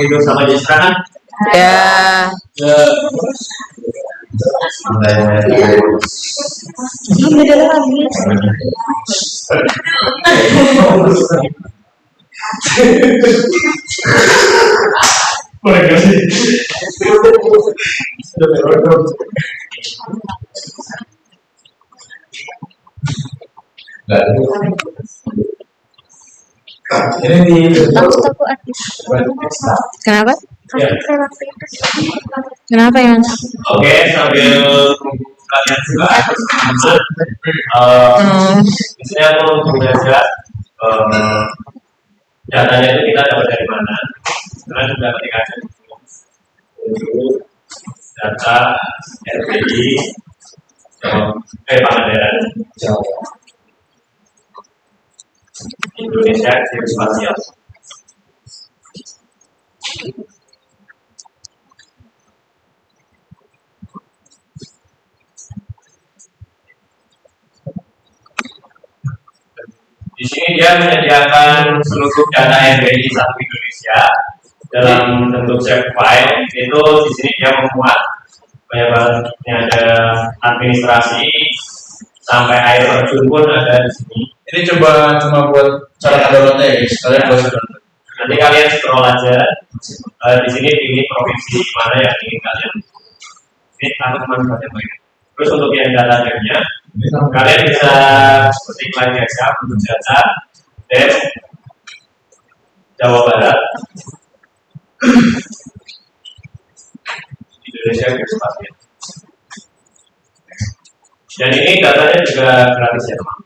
Hidup sama Jesra kan? Ya. Mereka sih. Ini di Kenapa? Ya. Kenapa ya? Oke, sambil kalian juga di sini aku mau belajar datanya itu kita dapat dari mana? Karena sudah ketika data RBI Pangandaran Jawa Indonesia Geospasial. Di sini dia menyediakan seluruh data RBI satu Indonesia dalam bentuk shape file. Itu di sini dia memuat banyak banget. Ini ada administrasi sampai air terjun pun ada di sini. Ini cuma buat cara downloadnya ya, kalian boleh download. Nanti kalian scroll aja. Di sini pilih provinsi mana yang ingin kalian. Ini teman-teman kalian baik. Terus untuk yang datanya, kalian bisa ketik lagi aja untuk data dan Jawa Barat, Indonesia Geospasial. Dan ini datanya juga gratis ya teman.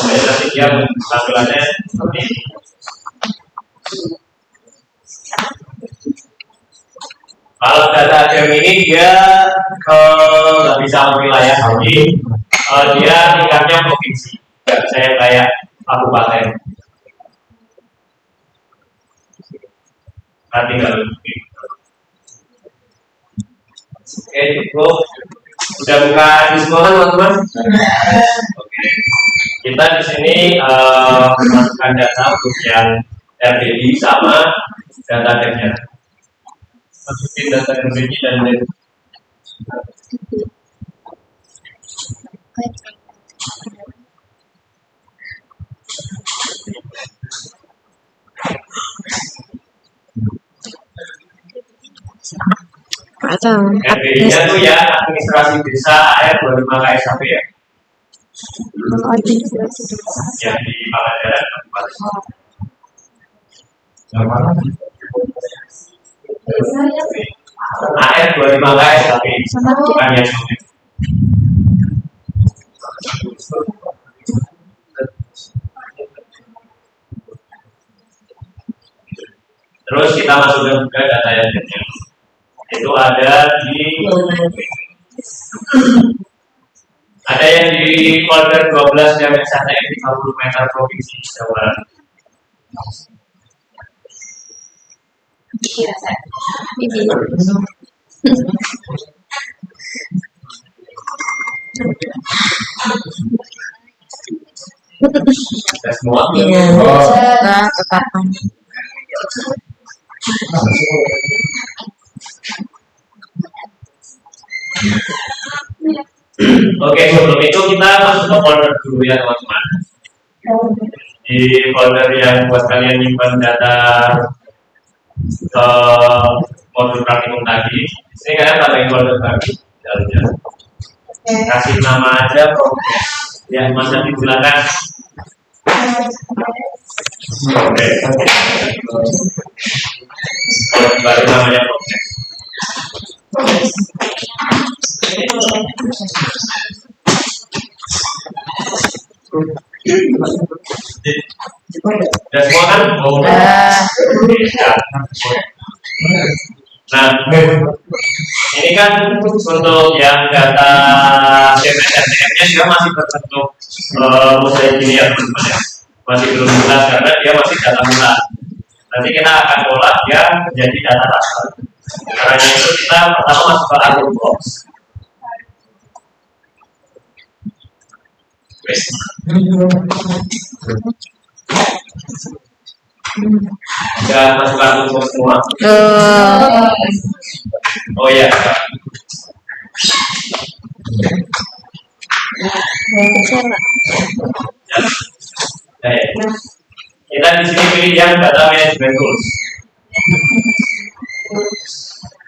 Nanti dia tampilannya seperti ini. Kalau data ADM ini dia nggak bisa wilayah lagi, dia tingkatnya provinsi, nggak bisa yang kayak kabupaten. Nanti nggak lebih. Oke, cukup. Udah buka di semua kan teman-teman? Oke. Kita di sini memasukkan data untuk yang RDI sama data data. Masukin data RDI dan net. RDI-nya tuh ya administrasi desa AR 25 KSAP ya. Yang di Pangandaran Kabupaten. Yang mana? AR 25 KSAP bukan yang sulit. Terus kita masukkan juga data yang detail. Itu ada yang di folder 12 yang wisata di 50 meter provinsi Jawa Barat. Sudah semua? Nah, tetap. Oke, sebelum itu kita masuk ke folder dulu ya teman-teman. Di folder yang buat kalian nyimpan data modul praktikum tadi, ini kalian tambahin folder lagi dalamnya. Kasih nama aja progres yang masa digunakan. Oke. Baru namanya progres. Udah semua kan? Nah, ini kan untuk yang data SDM-nya juga masih berbentuk mosaik ini ya teman-teman ya. Masih belum jelas karena dia masih data mula. Nanti kita akan olah dia menjadi data raster. Karena itu kita pertama masuk ke Arrow Box. Udah masuk kartu semua. Oh ya. Baik. Kita di sini pilih yang data management tools.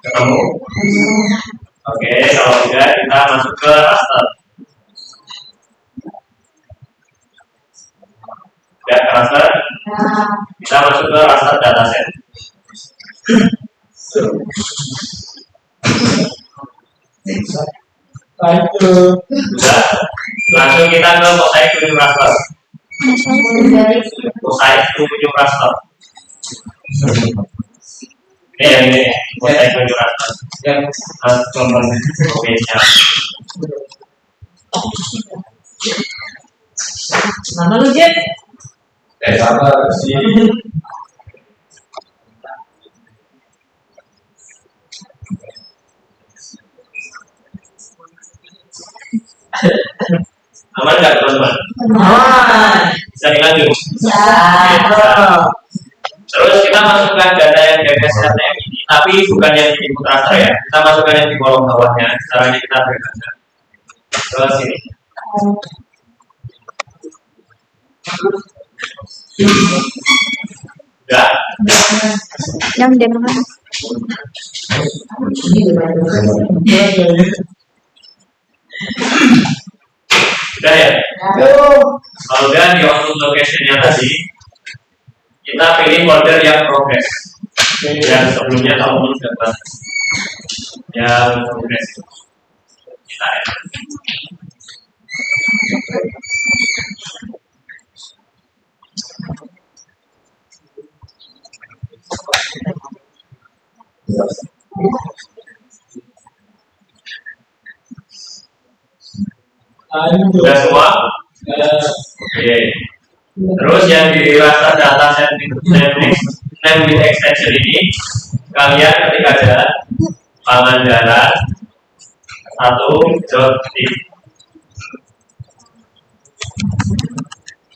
Ketemu? Oke, kalau tidak kita masuk ke raster. Udah ke raster? Kita masuk ke raster dataset. Sudah. Langsung kita ke mosaic view raster. Mosaic view raster. Ini yang ini mosaic view raster. Yang contohnya. Oke, siap. Mana lu, Jen? Sabar sih. Aman nggak teman-teman? Bisa dilanjut? Terus kita masukkan data yang data ini, tapi bukan yang di input raster ya. Kita masukkan yang di kolom bawahnya. Caranya kita berbaca. Terus ini. Enggak. Yang di mana? Sudah ya? Kalau udah di output location-nya tadi, kita pilih folder yang progress. Yang sebelumnya kamu sudah bahas. Yang progress. Kita ya. Sudah semua? Oke. Terus yang di raster data set name with extension ini, kalian ketika ada Pangandaran 1.tip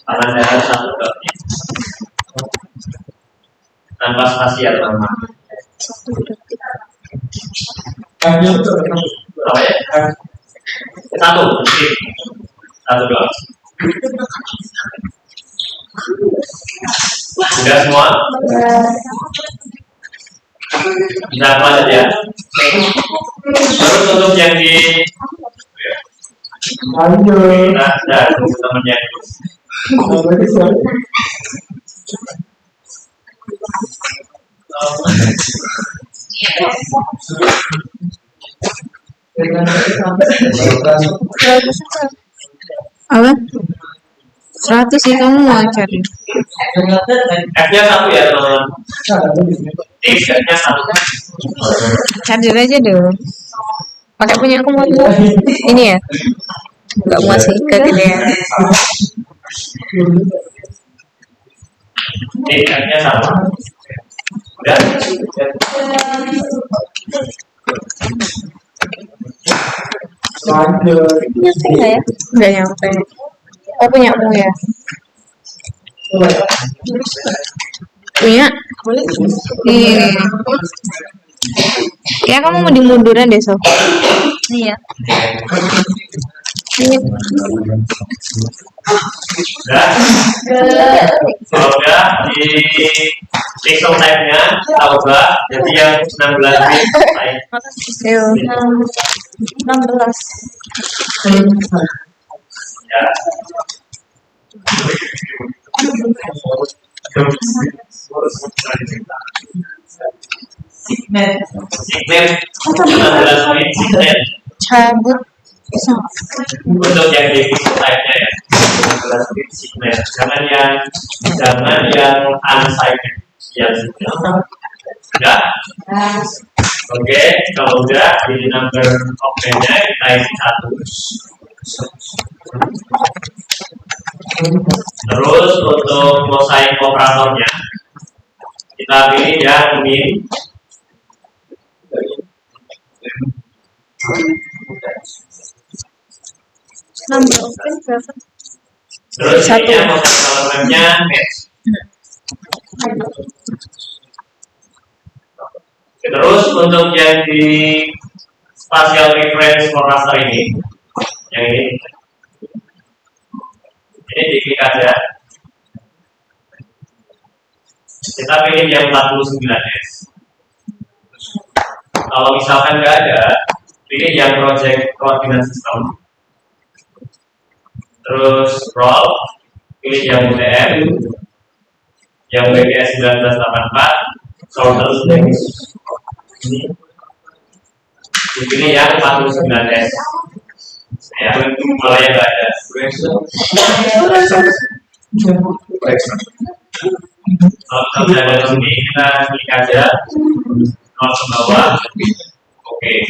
Pangandaran 1.tip tanpa spasi ya teman-teman. Apa ya? Satu doang. Sudah semua? Bisa apa saja? Terus untuk yang di kita dan teman-temannya itu. Apa? 100 sih kamu mau cari. F-nya 1 ya teman-teman. X-nya 1. Cari aja dulu. Pakai punya aku mau ini ya. Enggak mau sih ke gede ya. X-nya 1. Udah. Nyampe nggak ya? Nggak nyampe. Oh punya mu ya? Punya? Boleh. Nih. Ya kamu mau dimunduran deh Sof. Iya. Ini. Udah. Kalau udah di pixel type-nya ubah jadi yang 16 bit type. Ayo. 16. Ya. Segmen 16 bit segmen. Cabut. Untuk yang di pixel type-nya ya 16 bit segmen. Jangan yang unsigned yang segmen. Udah? Oke, kalau udah di number optionnya kita isi 1. Terus untuk mosaic operatornya kita pilih yang min. Number open berapa? Terus Satu. ini yang webnya match. Terus untuk yang di spatial reference for raster ini, yang ini diklik aja. Kita pilih yang 49S. Kalau misalkan nggak ada, pilih yang project coordinate system. Terus roll, pilih yang UTM, yang WGS 1984, sorter links. Ini yang 49S. Ya, kalau yang nggak ada. Kalau sudah ada sini, kita klik aja nol ke bawah. Oke.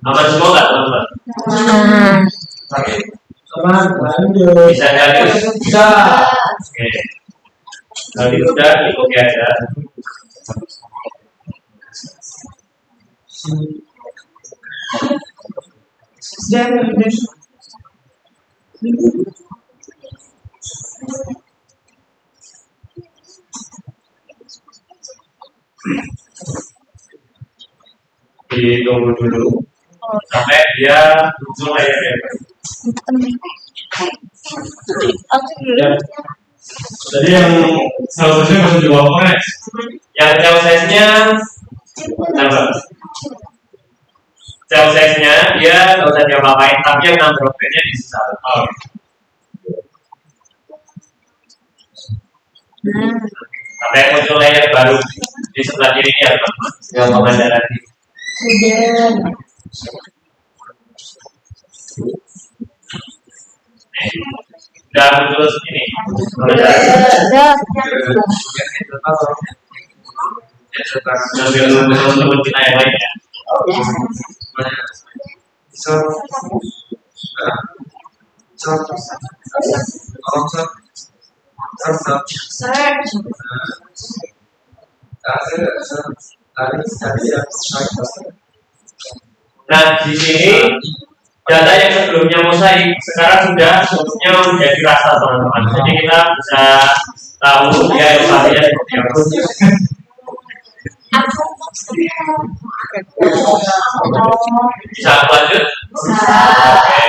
Aman semua nggak teman-teman? Bisa jadi? Bisa. Oke. Kalau sudah, oke aja. Ditunggu dulu sampai dia muncul layarnya. Jadi yang seharusnya masuk di bawah yang cell size-nya apa? Cell size-nya dia nggak usah diapa-apain, tapi yang number of nya di sisa. Sampai muncul layar baru di sebelah kiri ini ya teman-teman. Yang pengandaran ini. Sudah muncul segini. Sambil teman-teman kita yang lain ya. Nah, di sini data yang sebelumnya mosaik sekarang sudah bentuknya menjadi rasa teman-teman. Jadi kita bisa tahu dia ilustrasinya seperti apa. Bisa lanjut? Oke.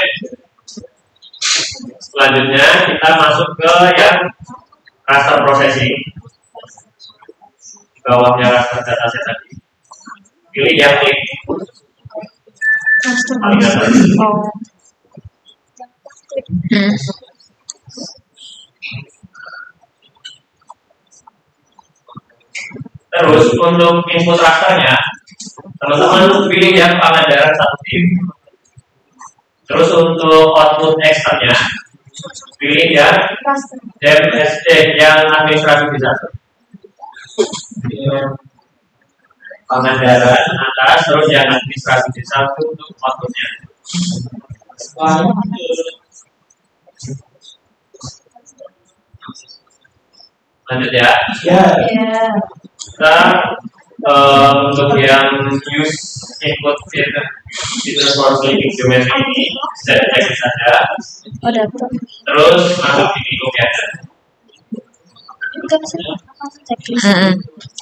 Selanjutnya kita masuk ke yang raster processing. Di bawahnya raster dataset tadi. Pilih yang klik. Paling atas. Terus untuk input rasternya, teman-teman pilih yang Pangandaran 1 tim. Terus untuk output eksternnya, pilih yang DMSD yang administrasi desa. Pangandaran atas, terus yang administrasi desa untuk outputnya. Lanjut ya. Kita untuk yang use input fitur for clicking geometry ini bisa dicek saja. Terus masuk di oke aja.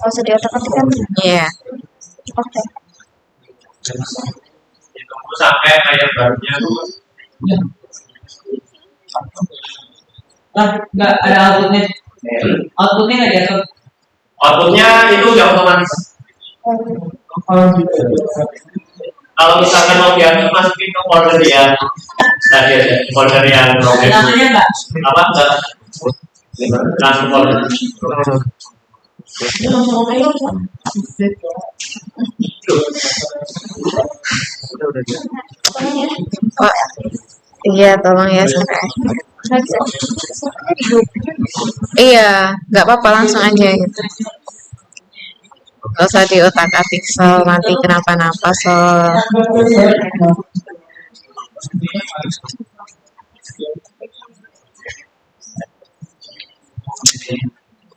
Usah diotak-atik kan? Iya. Oke. Ditunggu sampai layar barunya Enggak ada outputnya. Outputnya nggak jatuh. outputnya itu udah otomatis. Kalau misalkan mau diambil masukin ke folder yang tadi aja, folder yang problem. Namanya enggak? Apa enggak? Langsung folder. Oh, iya, tolong ya sampai. Iya, nggak apa-apa langsung aja gitu. Gak usah diotak-atik Sol, nanti kenapa-napa Sol.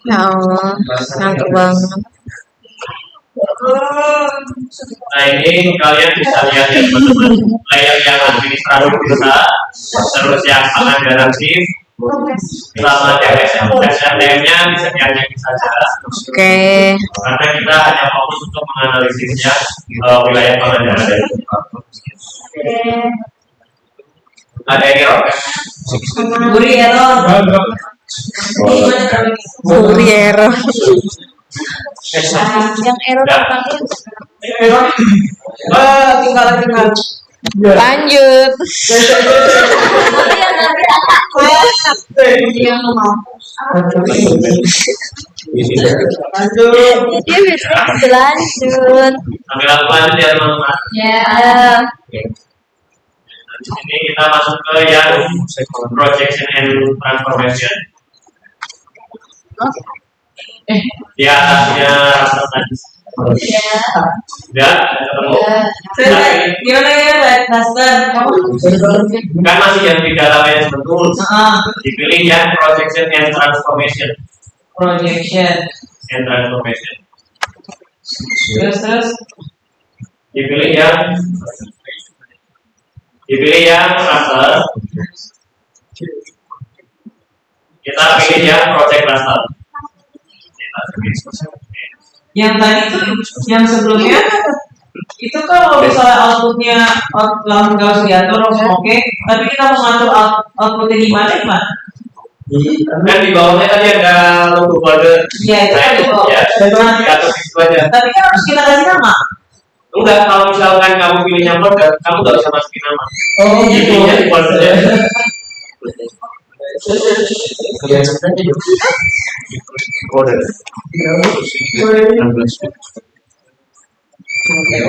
Ya Allah, ngantuk banget. Nah ini kalian bisa lihat ya teman-teman, layer yang administratif bisa, terus yang anggarantif, sama yang SMM-nya bisa diajakin saja. Oke. Karena kita hanya fokus untuk menganalisisnya wilayah pengajaran dari ada error kan? Guri error. Buri error. Yang error Ya. Tinggal. Lanjut. Dia bisa lanjut. Sambil aku lanjut ya teman-teman. Ya. Di sini kita masuk ke yang projection and transformation. Di atasnya raster tadi. Sudah ketemu. Gimana Master? Kan masih yang di dalam management tools. Dipilih yang projection and transformation. Projection. And transformation. Terus. Dipilih yang raster. Kita pilih yang project raster. Yang tadi tuh, yang sebelumnya itu kalau misalnya outputnya langsung harus diatur, oke. Tapi kita mau ngatur outputnya di mana? Kan di bawahnya tadi ada logo folder. Iya, itu kan di bawah. Ya, atur itu aja. Tapi kan harus kita kasih nama. Enggak, kalau misalkan kamu pilihnya folder, kamu nggak usah masukin nama. Oh, gitu. Pilihnya di foldernya.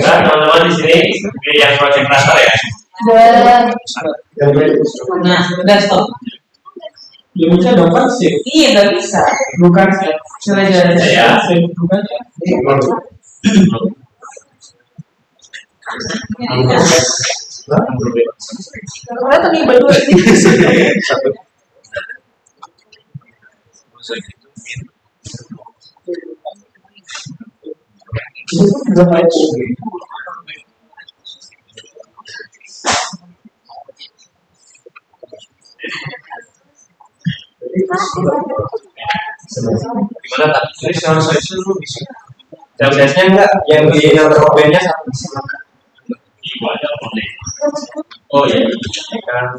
Nah, teman-teman di sini pilih yang project raster ya. Nah, udah stop. Ya bisa dong kan sih. Iya, nggak bisa. Bukan sih. Coba. Ya. Bukan ya. Gimana tak? Tulis kalau saya suruh bisa. Jawabnya enggak, yang di nomor OP-nya satu. Ibu ada boleh. Oh iya, kan.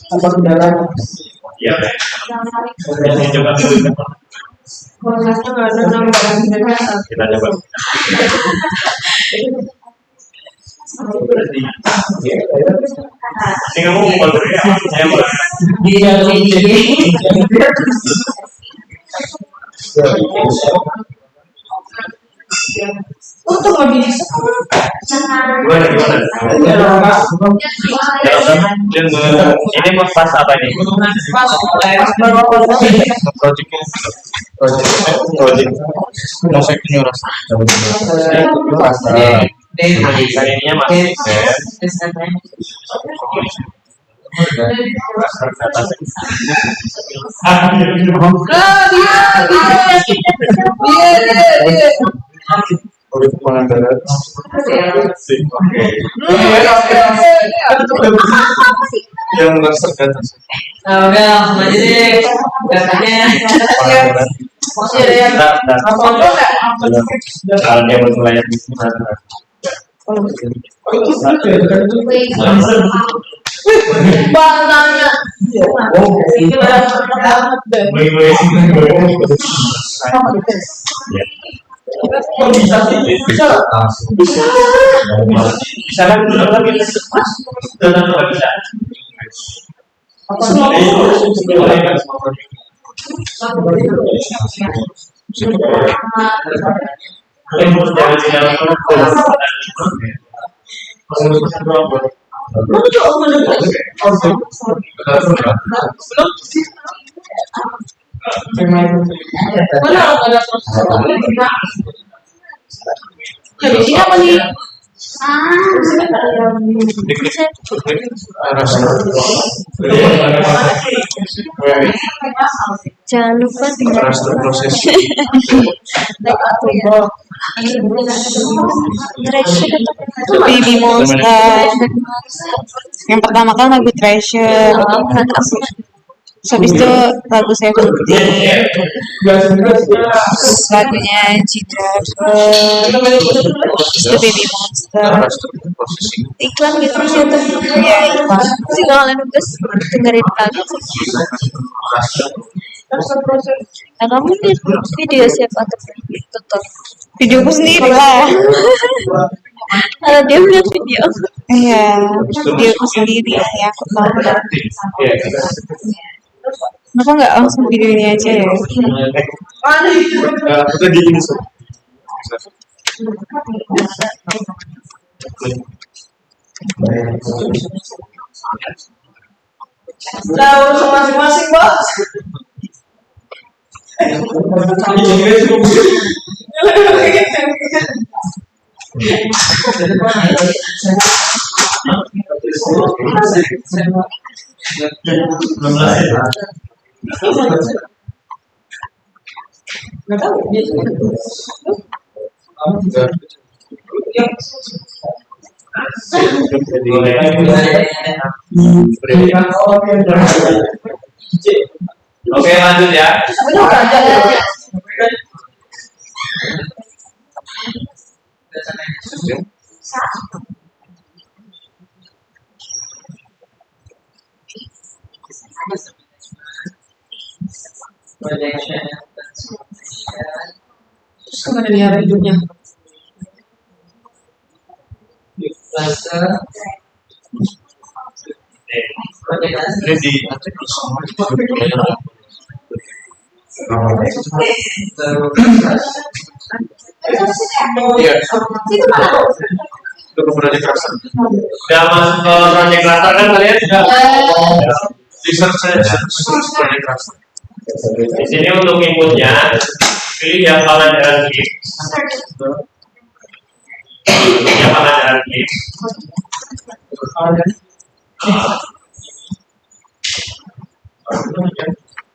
Apa kendala? Iya, ini coba dulu. Kita coba. Ini kamu mau ya? Saya mau. Untuk mobil Gimana? Ini pas apa ini? Ininya masih yang langsung ke atas. Udah langsung aja deh. Katanya. Masih ada yang kalau dia mau layar di sini Banganya. Kok bisa sih? Bisa. Bisa kan dulu lagi bisa. Semua Di sini apa nih? Jangan lupa proses Baby Monster. Yang pertama kan lagu Treasure. Terus habis itu lagu Seventeen. Lagunya G-Dragon. Terus itu Baby Monster. Iklan gitu sih tuh. Ya iklan. Sih kalau kalian guys dengerin lagu. Nah, kamu lihat video siapa tuh? Videoku sendiri lah. Kalau dia lihat video. Iya, videoku sendiri ya. Aku tahu. Kenapa nggak langsung video ini aja ya? Kita di ini Tahu masing-masing, Bos. Nggak tahu. Oke, lanjut ya. Mana dia hidupnya? ini di itu kemudian dikasih Udah masuk ke project cluster kan kalian? research project cluster. Di sini untuk inputnya pilih yang pengajaran klik. Yang pengajaran klik.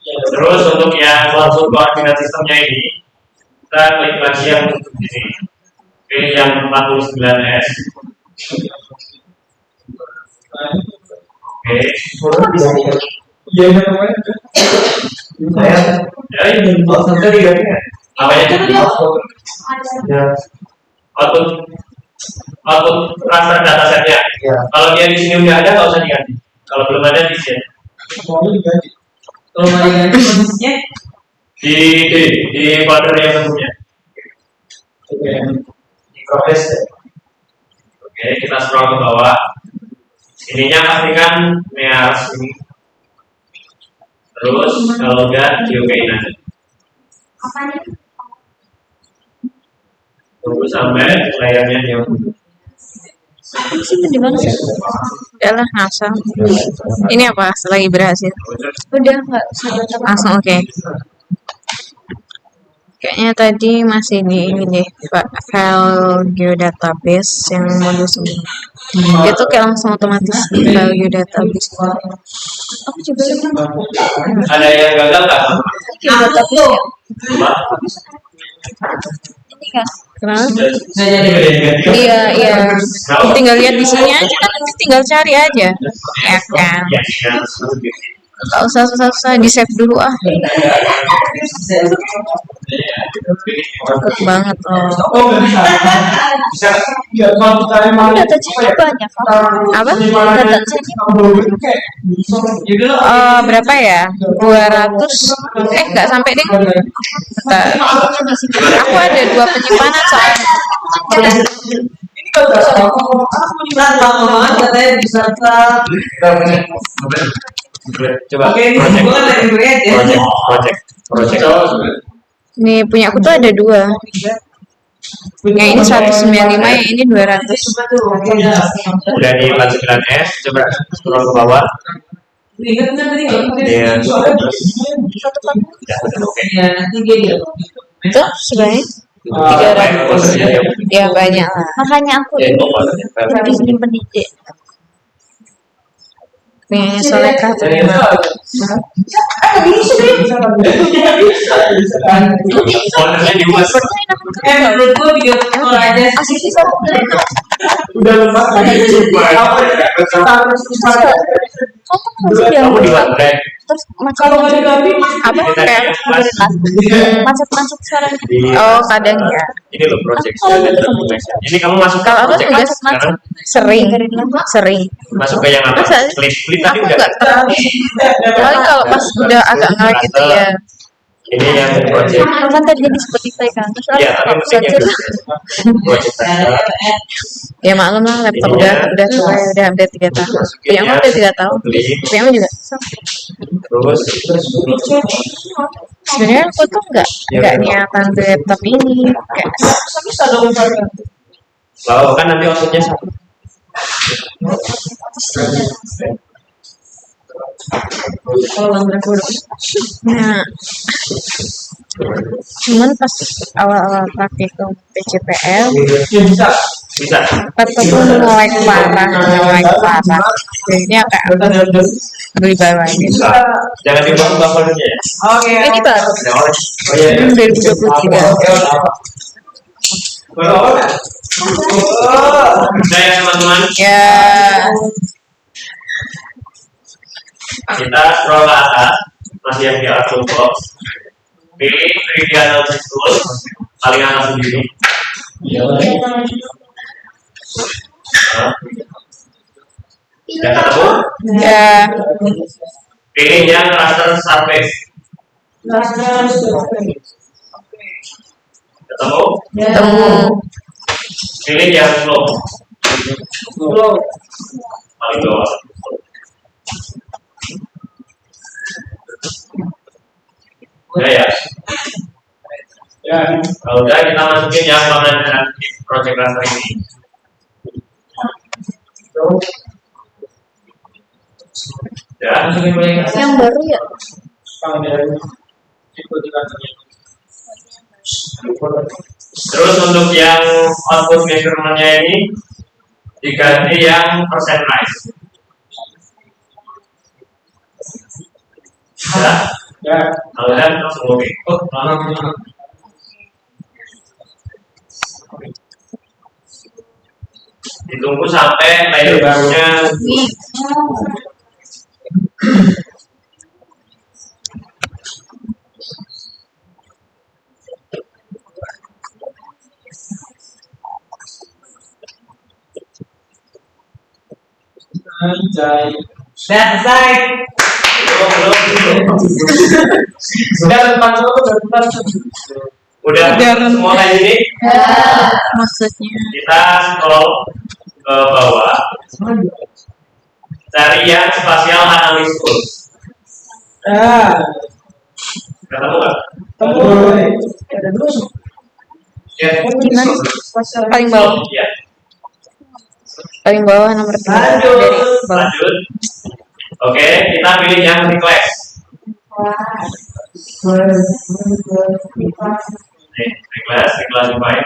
Terus untuk yang konsul koordinat sistemnya ini, kita klik lagi yang di sini. Pilih yang 49S. Oke. Iya, namanya. Ya, ini namanya output raster datasetnya. Kalau dia di sini udah ada, nggak usah diganti. Kalau belum ada di sini. Kalau mau diganti posisinya Di folder yang sebelumnya. Oke, kita scroll ke bawah. Ininya pastikan nears ini. Terus kalau udah diokein aja. Tunggu sampai layarnya nyampe. Sini di mana sih? Udah lah, langsung. Ini apa? Selagi berhasil. Udah nggak langsung oke. Kayaknya tadi masih di ini deh, file geodatabase yang modul sebelumnya. Dia tuh kayak langsung otomatis di file geodatabase. Aku coba lihat. Ada yang gagal nggak? Geodatabase ya? Coba. Ini kan? Kenapa? nggak jadi. Iya. Tinggal lihat di sini aja kan, nanti tinggal cari aja. Ya kan? Gak usah susah-susah, di save dulu ah. Cepet banget loh. Data C-nya banyak. Apa? Data C-nya berapa ya? 200. Nggak sampai deh. Bentar. Aku ada 2 penyimpanan soalnya. Ini kalau lama banget katanya bisa Coba Oke, ini project, hubungan dari gue aja. project. Nih punya aku tuh ada dua. Yang ini 195, yang ini 200. Coba tuh. Udah di 49S, coba scroll ke bawah. Ingat nggak tadi? Iya. Satu kan? Ya, udah oke. Ya, nanti dia dia. Itu sebenarnya ya banyak lah. Makanya aku habis nyimpen di D. Punya Soleka tuh. Foldernya di US. Menurut gue video call aja Asik sih kok. Udah lemas lagi. Kamu di OneDrive. Terus macet apa kayak macet suaranya. Oh kadang ya. Ini loh project. Ini kamu masuk ke Kalau aku project juga apa sekarang? sering. Masuk ke yang apa? Masa? Split tadi Aku udah. nggak terlalu. Paling kalau pas udah agak ngelag gitu ya. Ini yang project. Kan tadi di Spotify kan. Terus Iya, aku tapi musiknya saja. project tadi. Ya maklum lah laptop udah tua ya, udah hampir 3 tahun. Punya aku udah 3 tahun. Punya aku juga. Terus Sebenarnya aku tuh nggak niatan beli laptop ini. Kayak bisa dong. lalu kan nanti outputnya satu. nah, cuman pas awal-awal praktikum PCPL, Bisa. laptopku mulai parah. Jadinya kayak beli baru aja. Bisa. Jangan dibuang foldernya ya. Oke. Ini baru Oh iya. 2023. Udah ya teman-teman. Ya, Kita scroll ke atas, masih yang di Artbox box. Pilih Trivial Tool, paling atas sendiri. Sudah ketemu? ya, Pilih yang raster surface. Ketemu? temu. Pilih yang slope. Paling bawah. Udah ya? Ya. Kalau udah kita masukin yang mana project raster ini. Ya. Yang baru ya? Terus untuk yang output measurement-nya ini diganti yang percent rise. Ya. Ya. Kalau kan langsung oke. Ditunggu sampai layer barunya. Anjay. Selesai. Belum. Sudah depan Udah semua kayak gini. Maksudnya Kita scroll ke bawah. Cari yang spatial analysis tools. Ketemu nggak? Ya. gimana? Paling bawah, Ya. paling bawah nomor 3 dari bawah. Lanjut. Oke, kita pilih yang request. Nih, request, reclassify.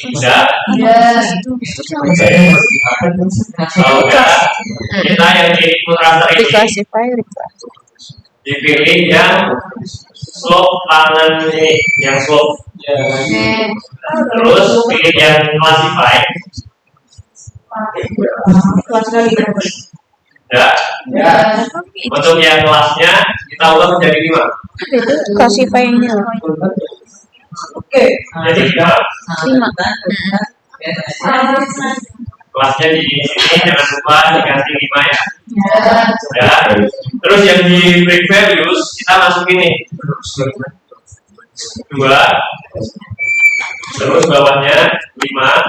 Udah? Oke. Kalau udah, kita yang di input raster ini Reclassify. dipilih yang slope kanan ini, yang slope. Terus pilih yang classify. Ya. Untuk yang kelasnya kita ubah menjadi 5. Classify ini loh. Oke. Jadi 5. 5. Kelasnya di sini jangan lupa diganti 5 ya. Ya. Terus yang di break values kita masukin nih 2, Terus bawahnya 5.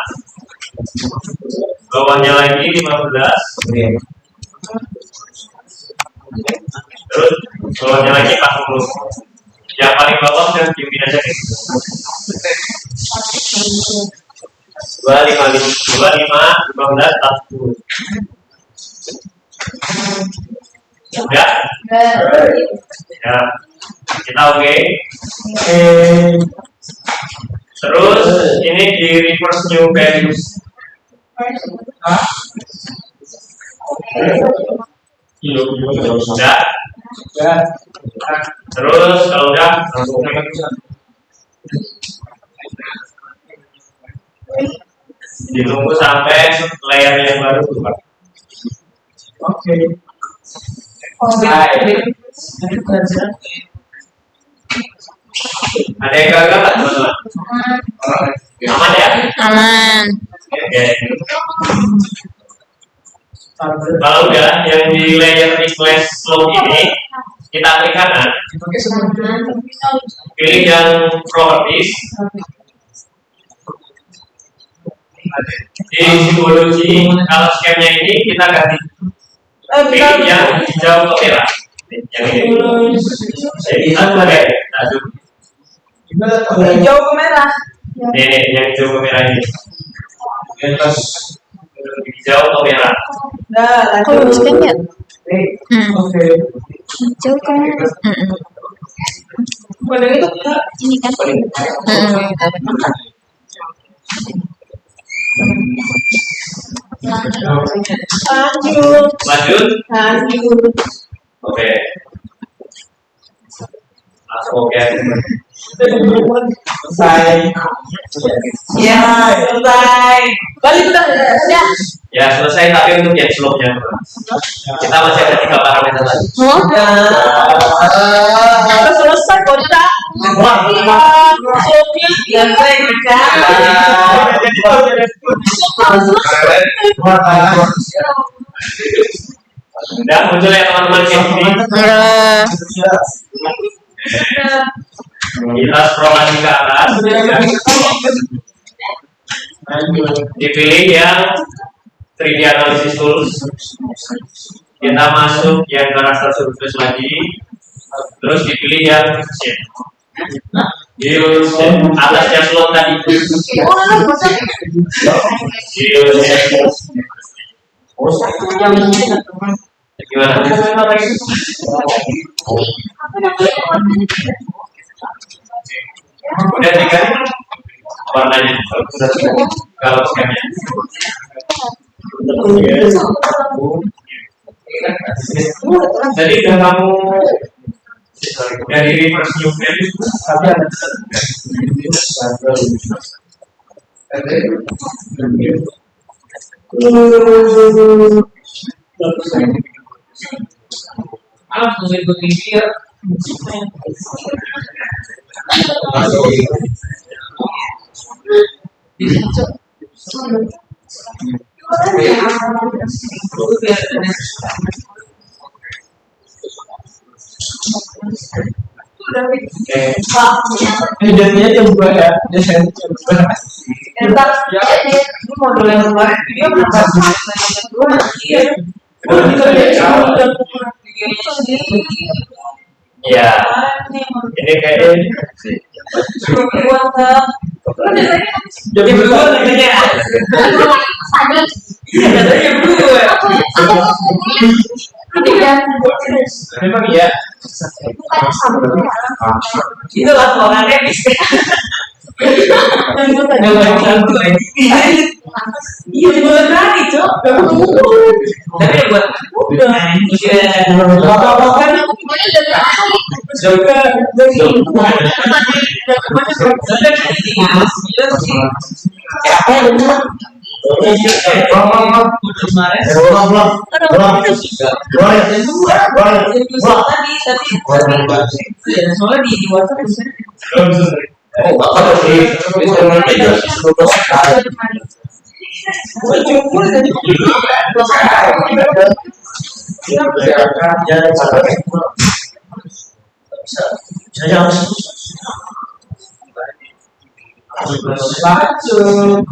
Bawahnya lagi 15. Terus bawahnya lagi 40. Yang paling bawah dan pimpin aja nih. 25, 15, 40. Udah? Ya. Kita oke. Terus ini di reverse new values. Udah? Terus kalau udah langsung ditunggu sampai layer yang baru keluar. Oke. Ada yang gagal nggak teman-teman? Aman ya? Aman. Oke. Kalau udah yang di layer replace slope ini kita klik kanan, pilih yang properties. Di simbologi kalau scan-nya ini kita ganti pilih yang hijau ke merah. Yang ini. Jadi satu Hijau ke merah. Ini yang hijau ke merah ini. Hijau ke merah. Nah, Kalau scan ya? Oke. Hijau kan? Pada itu Ini kan? Lanjut. lanjut. Oke. Langsung oke. Selesai. Ya, selesai. Balik udah. Ya. Ya selesai, tapi untuk yang slope-nya kita masih ada 3 parameter lagi. Udah selesai kocak. Slope-nya selesai kocak. Udah muncul ya teman-teman di sini. Kita scroll lagi ke atas. Dipilih yang 3D analysis tools. Kita masuk yang ke raster surface lagi. Terus dipilih yang shape. Use shape. Atasnya slope tadi. Use shape. Gimana? Udah 3 warnanya. Kalau scan-nya. Jadi udah kamu dari reverse new values tapi ada Langsung ikutin dia. Jadinya jam 2 ya. Entar ya, ini modul yang kemarin dia berapa? ya ini kayaknya jadi berdua katanya. Katanya berdua. Memang iya. Itu laporannya bisa. Iya buat tadi cok. Tapi buat soalnya di WhatsApp Lanjut.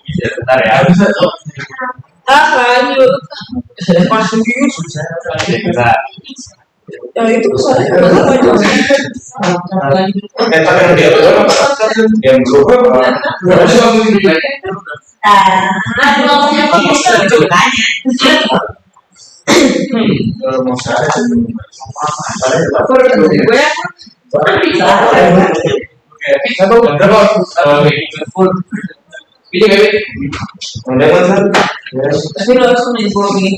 Sebentar ya. Lanjut. Sebentar. Ya itu soalnya Yang berubah. tapi lo harus menginformasi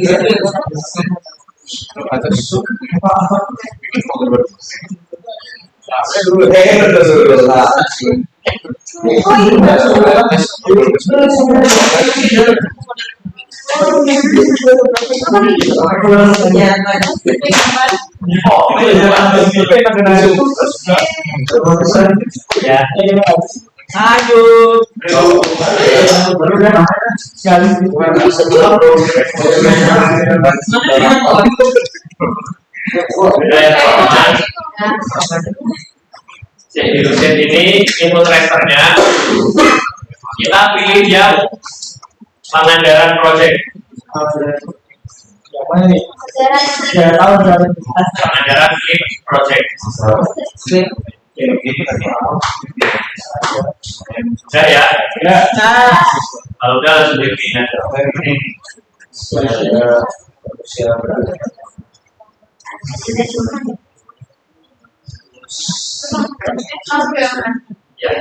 Ya. lanjut. Jadi dosen ini input tracernya kita pilih yang Pangandaran Project. Pangandaran Click Project. Udah ya? Kalau udah langsung dipilih aja. Ya.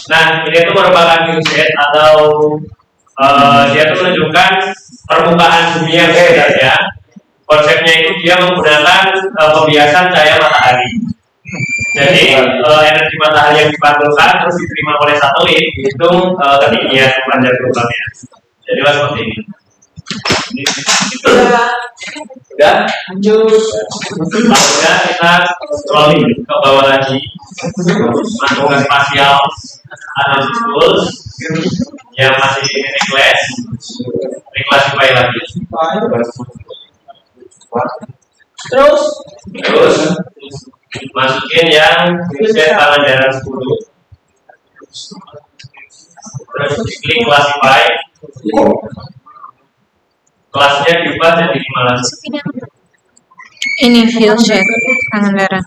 Nah, ini tuh merupakan viewset atau dia tuh menunjukkan permukaan bumi yang sebenarnya. Konsepnya itu dia menggunakan pembiasan cahaya matahari. Jadi energi matahari yang dipantulkan terus diterima oleh satelit dihitung ketinggian panjang gelombangnya. Jadi seperti ini. Udah? Lanjut. Lalu kita scrolling ke bawah lagi, masuk ke spatial analysis tools yang masih ini class, reclassify lagi. Terus Masukin yang set Pangandaran 10. Terus klik classify. Kelasnya diubah jadi 15. Ini viewset Pangandaran.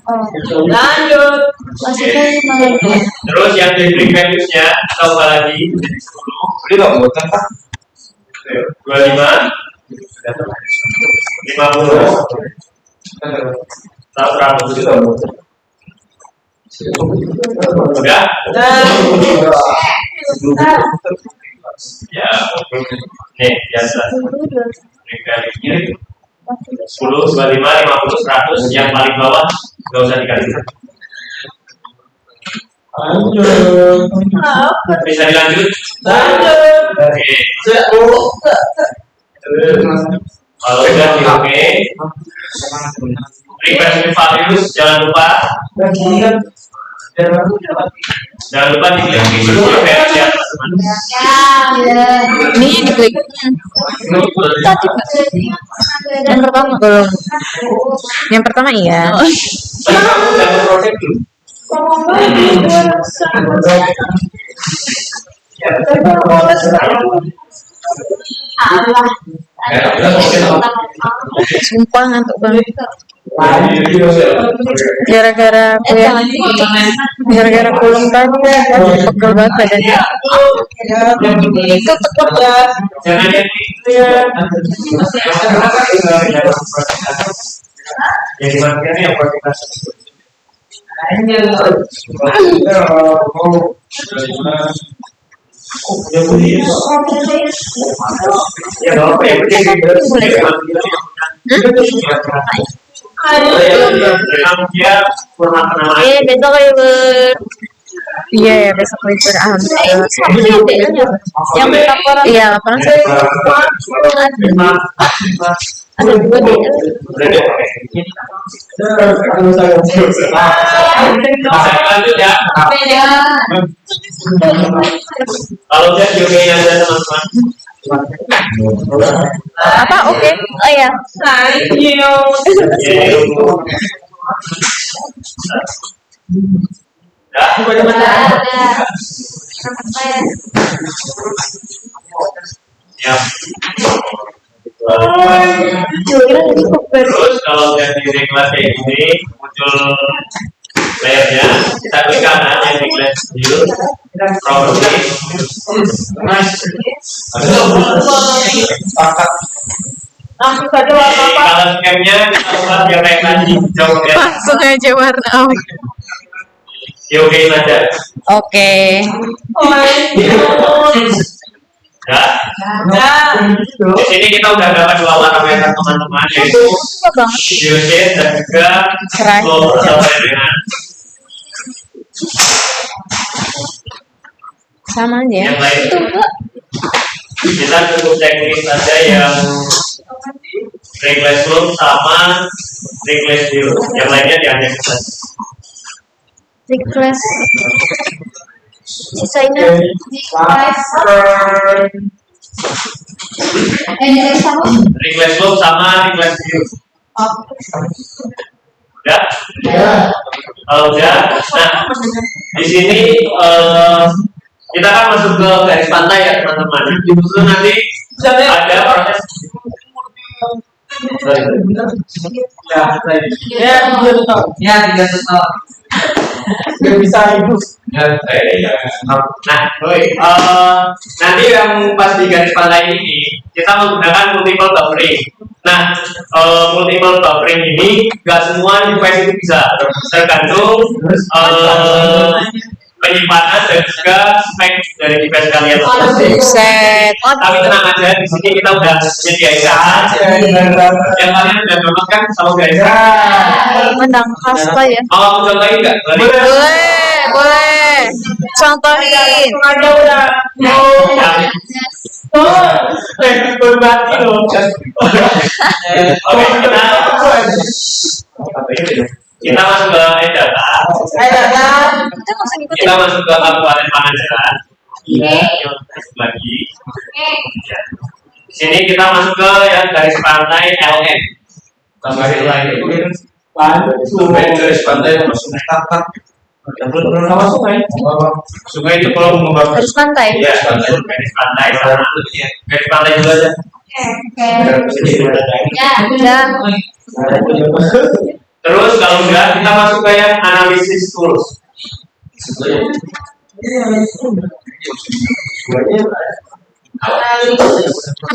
lanjut. Terus yang diberi values-nya kita ubah lagi jadi 10. Ini nggak buatan Pak. 25 50 100. Udah? Ya, nih biasa. Ini 10, 25, 50, 100. Yang paling bawah nggak usah dikasih. Bisa dilanjut? Oke. Kalau udah di oke, request values jangan lupa diklik di versi atas. Ini diklik. Tadi Pak. Yang pertama belum. Yang pertama iya. Sumpah ngantuk banget. Gara-gara pulang tadi pegel banget badannya. Itu tekuk ya. Jangan yang itu ya. Yang dimatikan yang kualitas. Ya apa ya? Besok libur. Iya ya besok libur alhamdulillah. Yang laporan. Iya laporan saya. Ada 2 deh. Lanjut ya. Kalau udah diulangi aja teman-teman. Apa? Oke. Oh ya. Ya. Kira-kira tadi cover. Terus kalau udah di kelas kayak gini muncul layarnya, kita klik kanan yang di kelas view, property. Langsung saja warna apa? Kalau scan-nya kita ubah yang kayak tadi, hijau ya. Langsung aja warna apa? Oke saja. Oke. Ya. Di sini kita udah dapat dua parameter teman-teman, yaitu Suka banget. video shape dan juga Keren. flow sampai dengan Sama aja ya. yang lain. Itu enggak. Kita cukup teknis saja yang request loop sama request view, yang lainnya di annex. Request. Sisanya Request loop sama request view. Udah? Kalau udah, nah di sini kita kan masuk ke garis pantai ya teman-teman. Justru nanti ada proses. Ya, tidak sesuai. Nggak bisa hidup. Nah, nanti yang pas di garis pantai ini kita menggunakan multiple buffering. Nah, multiple buffering ini nggak semua device itu bisa, tergantung penyimpanan dan juga spek dari device kalian. set. Tapi tenang aja, di sini kita udah menyediakan yang kalian udah download kan sama guys. Menang kasta ya. Mau aku contohin nggak? Boleh. Contohin. Berbati loh. Oke, kita masuk ke data. Kita nggak usah ngikutin. Kita masuk ke Kabupaten Pangandaran. Lagi. Di sini kita masuk ke yang garis pantai LN. Tambahin lagi. Garis pantai sama sungai Tapak. Sama sungai. Sungai itu kalau mau Garis pantai. ya, garis pantai sama garis pantai juga aja. Udah. Terus kalau enggak kita masuk ke yang analisis tools.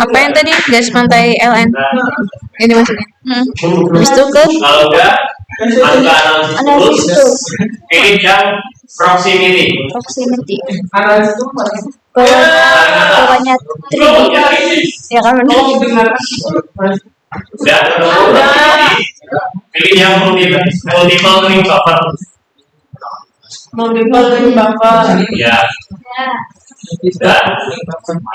Apa yang tadi garis pantai LN? Ini maksudnya. Habis itu ke Kalau enggak masuk ke analisis analisis tools. tools. Pilih yang proximity. Proximity. Analis itu Pokoknya 3D. Ya kan benar. Udah pilih yang multiple ring cover. multiple ring buffer. Ya. Dan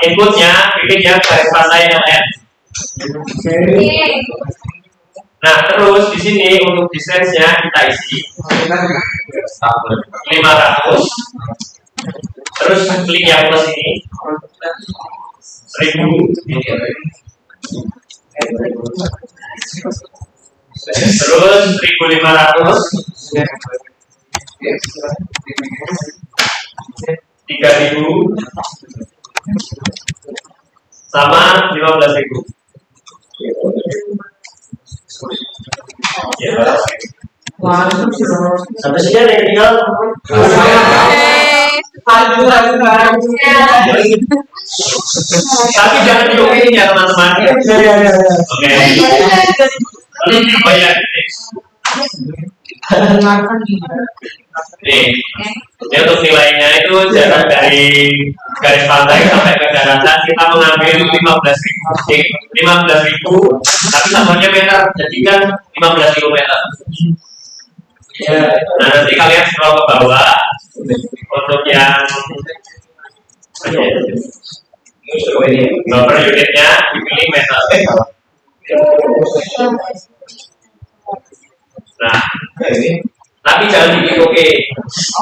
inputnya pilih yang garis pantai LN. Nah terus di sini untuk distance-nya kita isi 500. Terus klik yang plus ini 1000. Terus 1500. 3000 sama 15.000. Ya, sampai sini ada yang tinggal. Tapi jangan diomelin ya teman-teman. Oke. Oh ya, nih, ini untuk nilainya itu jarak dari garis pantai sampai ke daratan kita mengambil 15.000, tapi tambahnya meter, jadi kan 15 kilometer. Nah nanti kalian scroll ke bawah untuk yang buffer unitnya dipilih meter. Nah, tapi jangan bikin oke.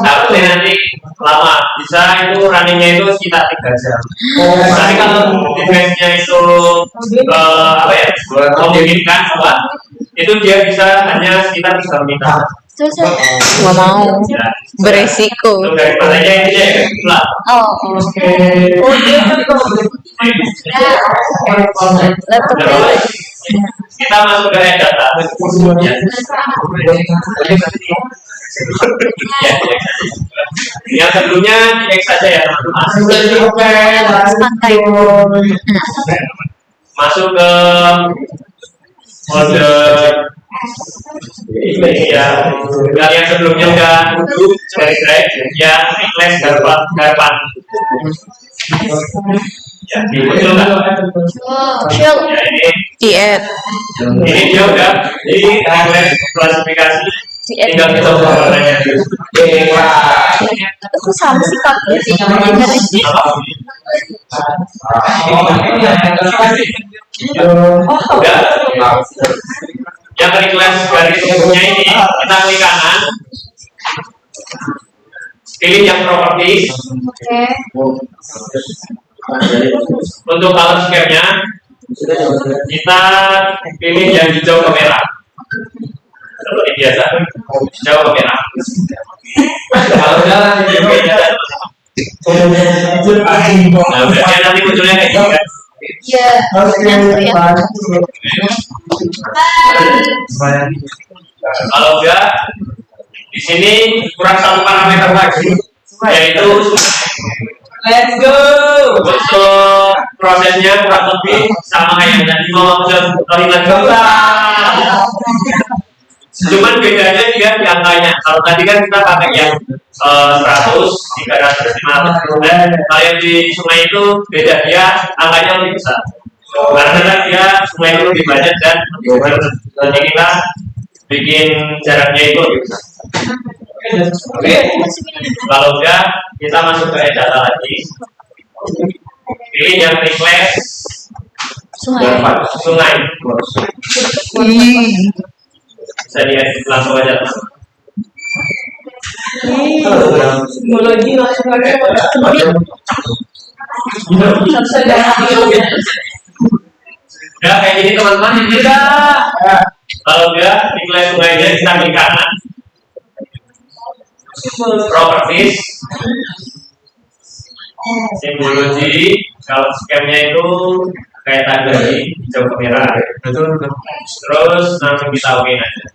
Takutnya nanti lama. Bisa itu runningnya itu sekitar 3 jam. Tapi kalau device-nya itu apa ya, memungkinkan itu dia bisa hanya sekitar 3 menit. Terus nggak mau Ya. beresiko. Itu dari mananya ini ya, itulah. Oh, Oh dia kan juga laptopnya. Kita masuk ke data. Ya. Yang sebelumnya cek saja ya teman-teman. Santai. Masuk ke mode ini ya. Dan yang sebelumnya udah duduk dari drive ya request garpan. Ya, muncul kan? Chill. Ya ini Diet. dia udah di request klasifikasi. Tinggal kita warnanya. Aku sama sih kakak. Udah. Yang request garis umumnya ini kita klik kanan. Pilih yang properties. Untuk color scheme-nya kita pilih yang hijau ke merah. Seperti biasa, hijau ke merah. Kalau jalan hijau ke merah. Nah, berarti nanti munculnya kayak gini kan? Iya. Kalau enggak, di sini kurang satu parameter lagi, yaitu let's go. untuk prosesnya kurang lebih sama kayak yang tadi mau ulangi lagi. Cuman bedanya dia di angkanya. Kalau tadi kan kita pakai yang 100, 300, 500. Dan kalau yang di sungai itu beda, dia angkanya lebih besar. Karena kan dia sungai itu lebih banyak dan lebih besar. Jadi kita bikin jaraknya itu lebih besar. Oke. Kalau enggak, kita masuk ke data lagi. Pilih yang request sungai. Bisa lihat langsung aja. Teknologi langsung aja. Ya kayak gini teman-teman. Kalau enggak, request sungainya kita klik kanan. Properties, simbologi. Kalau skemnya itu kayak tadi hijau ke merah, terus langsung kita oke aja.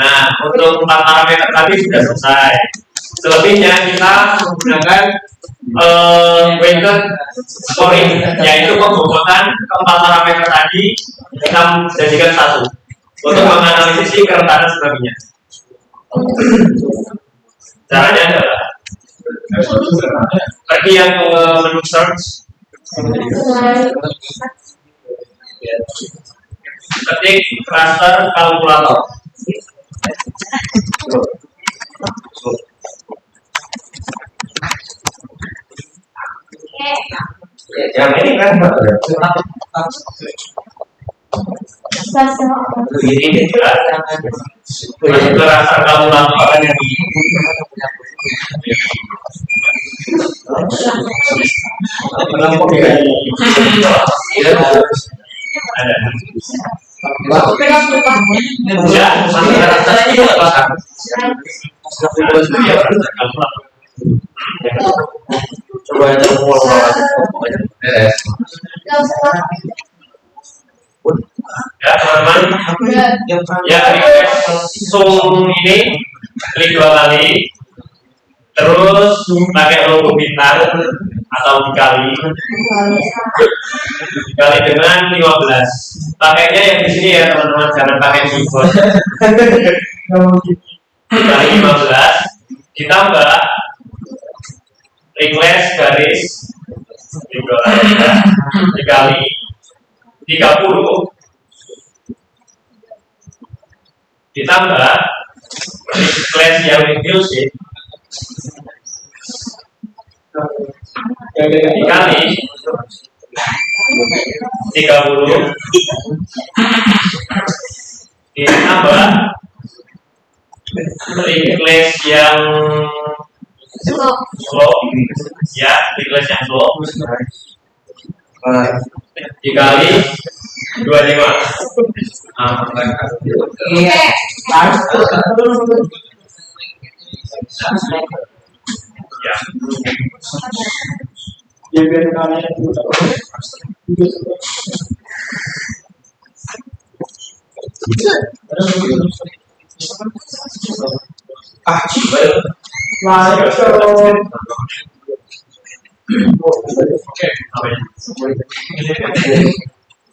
Nah, untuk 4 parameter tadi sudah selesai. Selebihnya kita menggunakan weighted scoring, yaitu pembobotan keempat parameter tadi kita jadikan satu untuk menganalisis kerentanan sebagainya. Caranya adalah pergi yang ke menu search, ketik cluster kalkulator. Yang ini kan ini jelas. Masuk ke raster kalkulator yang coba aja ya teman-teman, ya langsung ini klik 2 kali, terus pakai logo bintang atau dikali dengan 15. Pakainya yang di sini ya teman-teman, jangan pakai keyboard. Dikali 15 ditambah request garis dikali 30 ditambah request yang inclusive dikali 30 ditambah request yang slow ya, request yang slow dikali 25. Iya.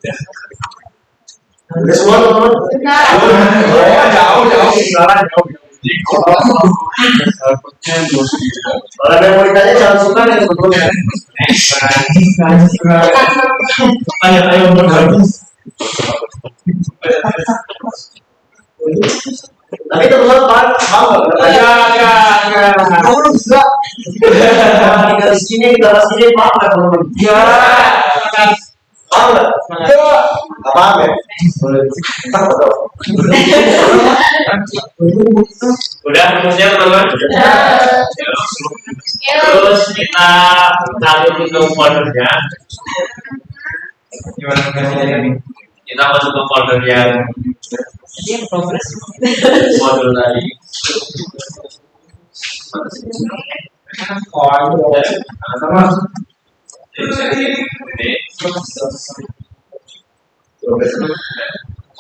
Ya. Semua teman-teman. Jauh. Kalau ada yang mau ditanya jangan sungkan ya teman-teman. Ayo bergabung. Tapi teman-teman paham nggak? Ya. Kamu enggak. Tinggal di sini kita bahas ini paham nggak teman-teman? Ya. Paham nggak? Ya. Nggak paham ya? Udah rumusnya teman-teman? Terus kita lanjut ke foldernya. Kita masuk ke folder yang modul tadi.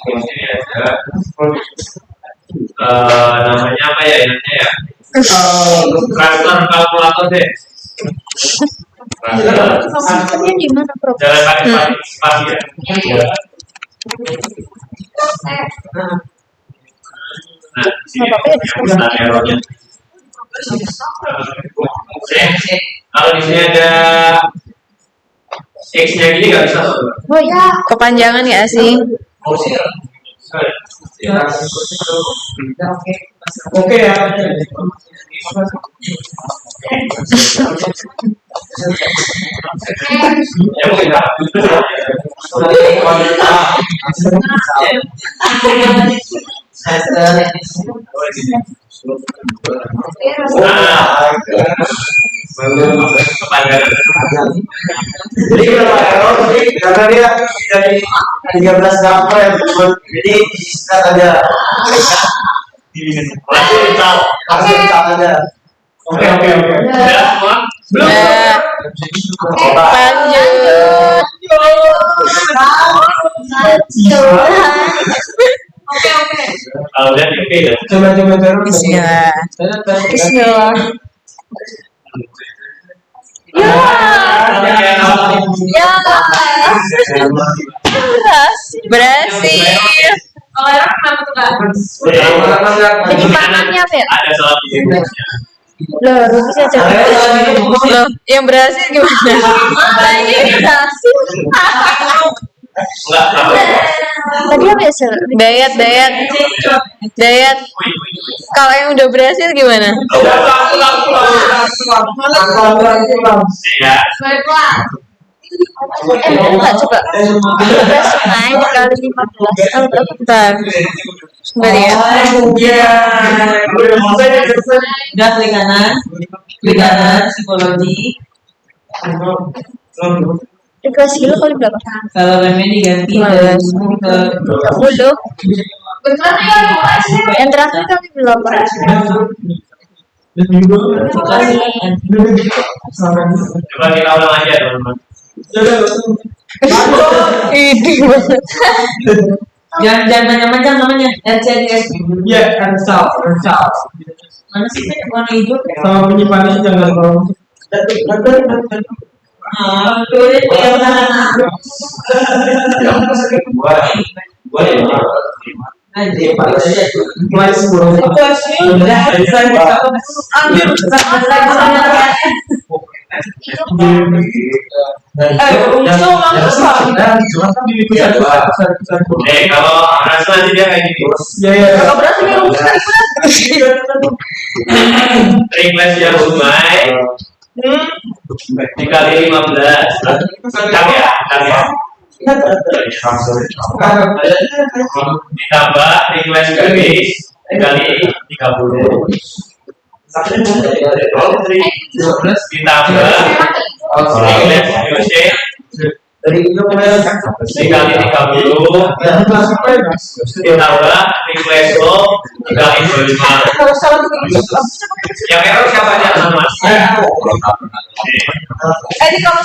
Ini ada namanya apa ya enaknya ya? Transfer kalkulator deh. Maksudnya di mana, Prof? Jangan pakai spasi ya. Nah, di sini ada errornya. Kalau di sini ada X-nya gini nggak bisa. Oh ya, kepanjangan ya sih. Oke ya. Jadi kenapa error tadi? Karena dia dari 13 gambar ya teman. Jadi disiskat aja. Langsung dicat aja. Oke. Udah semua? Belum? Kalau lihat oke ya. Coba. Bismillah. Berhasil. Kalau orang kenapa tuh Kak? Jadi panahnya apa ya? Ada salah di sini. Loh, rumusnya coba. Loh, yang berhasil gimana? Nah, ini berhasil. Enggak, Tadi apa ya, Sel? Dayat. Kalau yang udah berhasil gimana? Ya. Enggak, coba. 15 kali 15. Kalau berapa? Bentar. Sebentar ya. Udah klik kanan, psikologi. Dikasih kilo kali berapa? Kalau remnya diganti dari 10 ke 30. Yang terakhir kali berapa? Coba kita ulang aja teman-teman. Ini banget. Jangan macam-macam namanya. RCDS. Iya, cancel. Mana sih warna hijau? Sama penyimpanannya jangan terlalu. Kalau rasa nanti dia kayak gini. Request yang Umay dikali 15. Kali ya. Ditambah request garis dikali 30. Ditambah request Dari itu dikali 30 ditambah request lo dikali 25. Yang error siapa aja Mas? Di kalau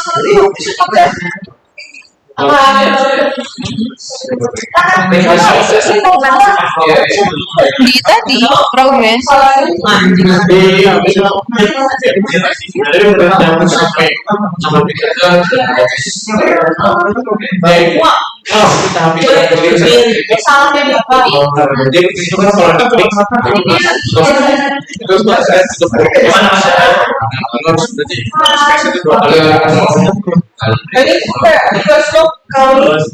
di tadi progress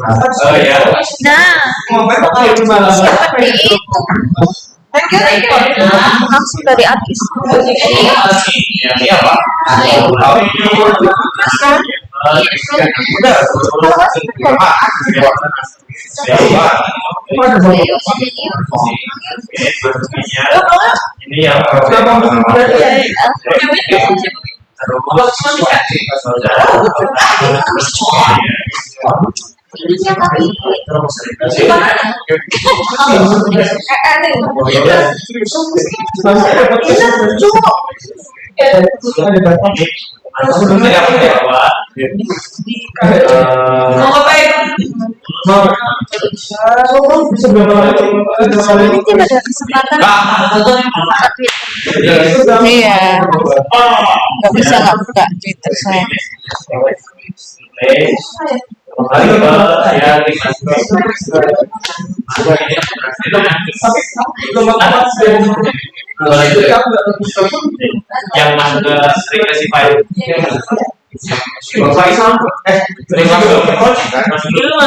Oh ya. nah seperti itu langsung dari habis Ini apa? Ini yang ini tidak ada kesempatan iya nggak bisa nggak buka Twitter saya yang masuk ke regresi file. Bapak Islam, masuk dulu.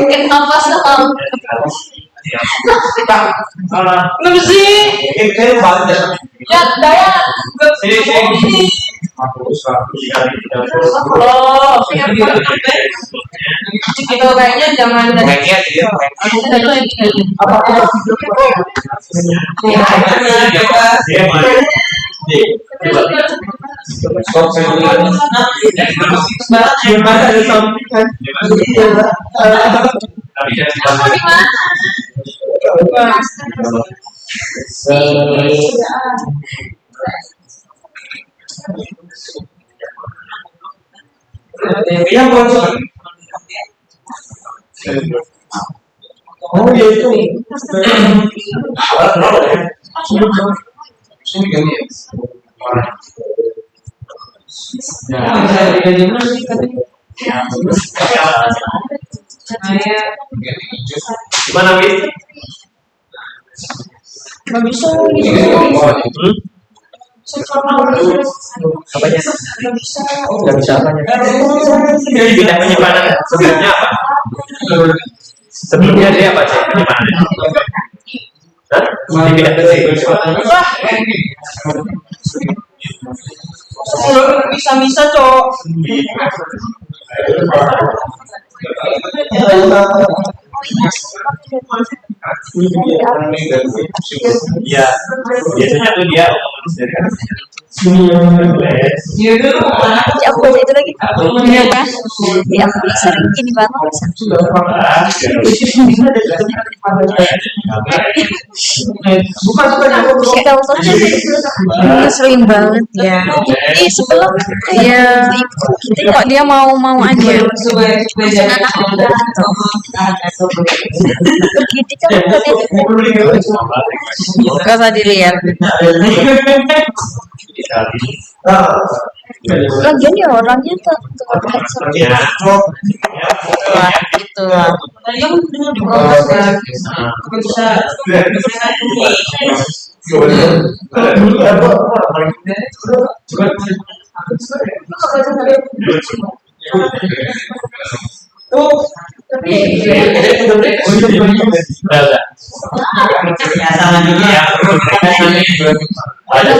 kenapa sih Lu sih? ya daya Sini. Itu kayaknya jangan oh ya itu Gimana Wis? nggak bisa nggak bisa apanya Bidang penyimpanan sebelumnya apa? Sebelumnya dia apa sih penyimpanan? Di bidang bisa cok. Iya, biasanya tuh dia Iya dulu. di aku itu lagi iya kan di aku sering gini banget kita usahanya ngeselin banget ya sebelum ya kita kok dia mau aja begitu kan gak usah dilihat lagian ya orangnya tuh gitu Ya sama juga. Ya, ada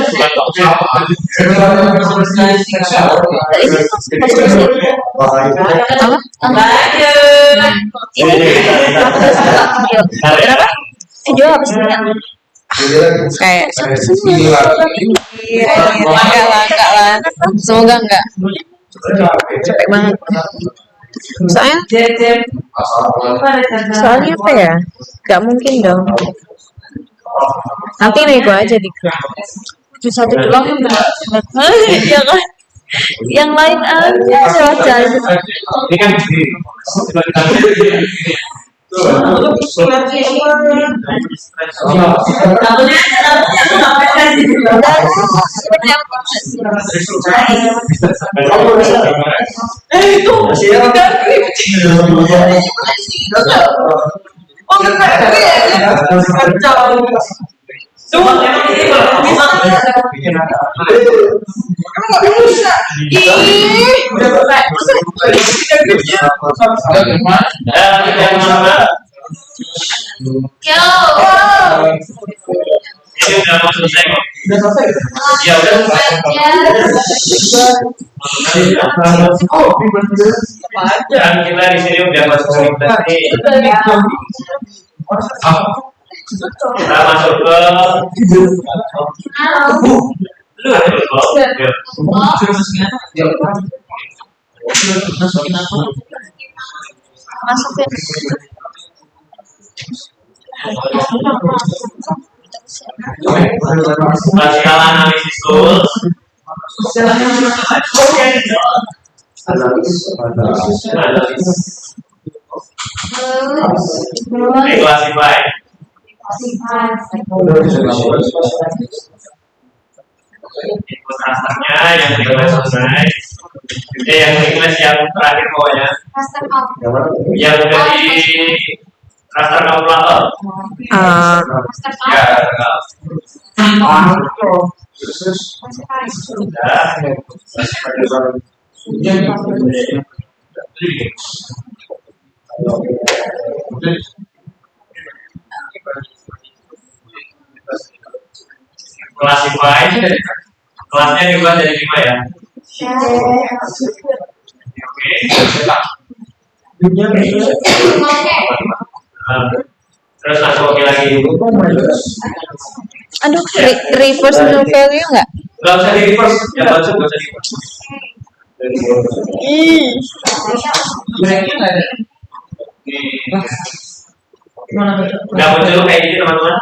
Kenapa? Video apa sih? Kayak enggak lah. Semoga enggak. Capek banget. Soalnya apa ya? Gak mungkin dong. Nanti nego aja di grup. Cuma satu doang ya kan? Yang lain aja cari. ini kan ini udah mau selesai kok. Ya udah. Dan kita di sini udah masuk ke kita masuk ke Spatial Analysis Tools. Classify. Input rasternya yang kedua selesai. Oke, yang kelima yang terakhir pokoknya. Yang udah di raster kalkulator. Ya, Classify. Kelasnya dibuat dari 5 ya. Oke. Terus langsung oke lagi. Aduh, reverse no value nggak? Nggak usah di reverse, ya langsung nggak usah di reverse. Udah muncul kayak gini teman-teman.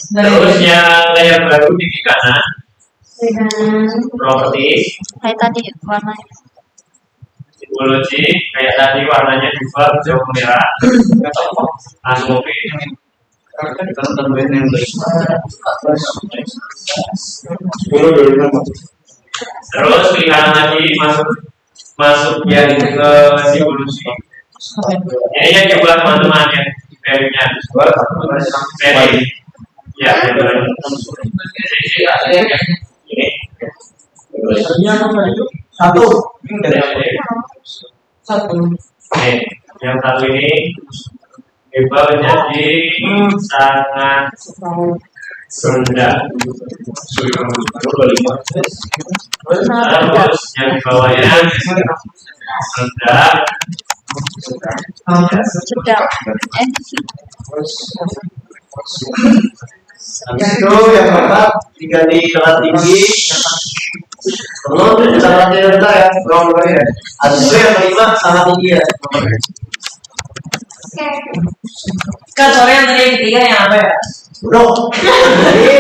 Terus yang layar baru di kanan, properties, Kayak tadi warnanya. tipologi, kayak tadi warnanya juga hijau merah, langsung oke. Terus klik kanan lagi masuk yang ke tipologi. Ini yang coba teman-teman yang value-nya value. Ya, ini. Oke, yang satu ini coba menjadi sangat rendah. Terus yang di bawahnya rendah. Sudah. Habis itu yang keempat diganti kelas tinggi. Belum sangat rendah ya, belum ya. Habis itu yang kelima sangat tinggi ya. Kan soalnya yang tadi yang ketiga yang apa ya? Bro, jadi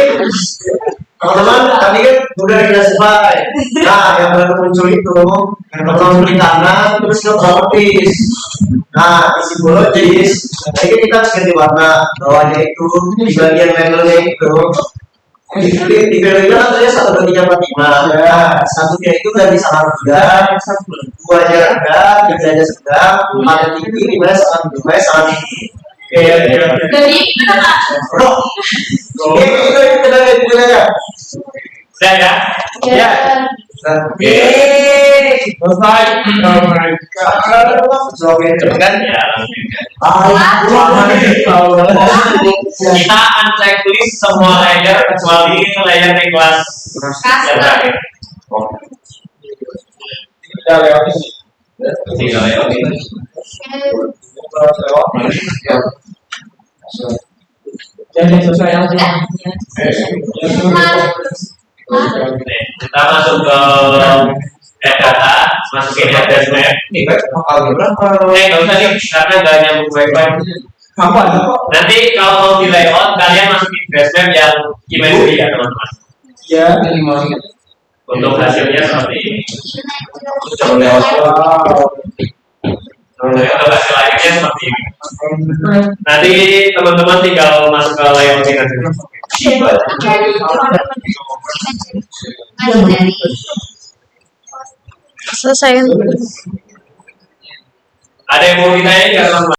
teman-teman tadi kan udah diklasifikasi. Nah, yang baru muncul itu yang pertama di kanan terus ke properties. Nah, di simbologis, jadi kita harus ganti warna. Bawahnya itu di bagian labelnya itu. Di value kan ada 1, 2, 3, 4, 5. Nah, satunya itu dari sangat rendah, 2-nya rendah, 3-nya sedang, 4-nya tinggi, 5-nya sangat rendah, sangat tinggi. Oke, Jadi bro, kita ya. Udah ya? Ya. Oke. Selesai. Oke. Kan ya. Kita unchecklist semua layer kecuali layer di kelas yang terakhir. Kita lewat ini. Tinggal lewat ini. Jadi sesuai yang Oke, kita masuk ke add data, masukin address map. Ini kan algebra Nggak usah nih, karena nggak nyambung wifi. apa ada kok? Nanti kalau mau di layout, kalian masukin address map yang Imagery ya teman-teman. Ya. Untuk hasilnya seperti ini. Coba lewat. Untuk hasil akhirnya seperti ini. Nanti teman-teman tinggal masuk ke layouting aja. Selesai. Ada yang mau ditanyain nggak teman-teman?